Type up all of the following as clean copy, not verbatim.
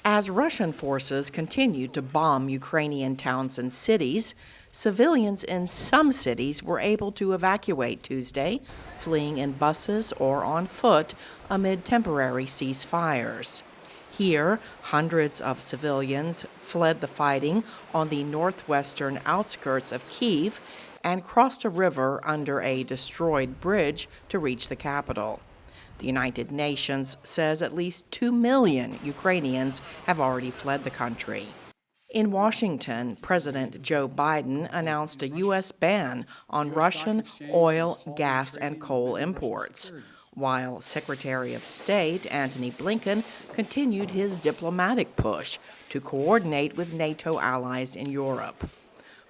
As Russian forces continued to bomb Ukrainian towns and cities, civilians in some cities were able to evacuate Tuesday, fleeing in buses or on foot amid temporary ceasefires. Here, hundreds of civilians fled the fighting on the northwestern outskirts of Kyiv and crossed a river under a destroyed bridge to reach the capital. The United Nations says at least 2 million Ukrainians have already fled the country. In Washington, President Joe Biden announced a U.S. ban on Russian oil, gas, and coal imports, while Secretary of State Antony Blinken continued his diplomatic push to coordinate with NATO allies in Europe.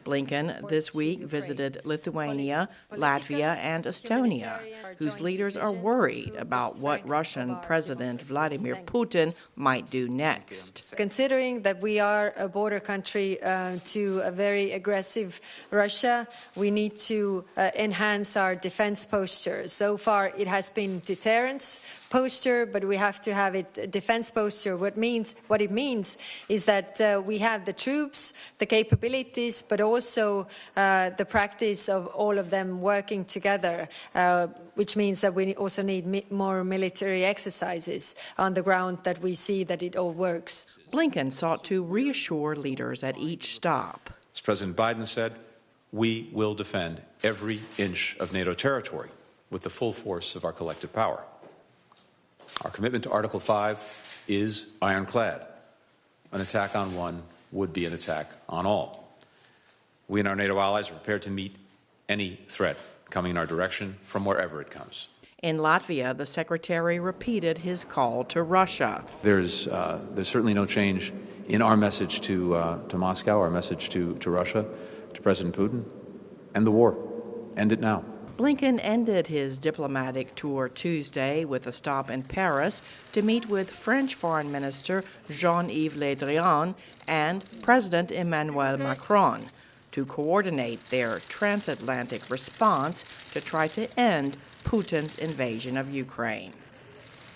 Blinken this week visited Lithuania, Latvia, and Estonia, whose leaders are worried about what Russian President Vladimir Putin might do next. Considering that we are a border country to a very aggressive Russia, we need to enhance our defense posture. So far, it has been deterrence posture, but we have to have it defense posture. What it means is that we have the troops, the capabilities, but also the practice of all of them working together, which means that we also need more military exercises on the ground, that we see that it all works. Blinken sought to reassure leaders at each stop. As President Biden said, we will defend every inch of NATO territory with the full force of our collective power. Our commitment to Article 5 is ironclad. An attack on one would be an attack on all. We and our NATO allies are prepared to meet any threat coming in our direction from wherever it comes. In Latvia, the secretary repeated his call to Russia. There's certainly no change in our message to Moscow, our message to Russia, to President Putin. End the war. End it now. Blinken ended his diplomatic tour Tuesday with a stop in Paris to meet with French Foreign Minister Jean-Yves Le Drian and President Emmanuel Macron to coordinate their transatlantic response to try to end Putin's invasion of Ukraine.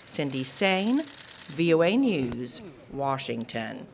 Cindy Sain, VOA News, Washington.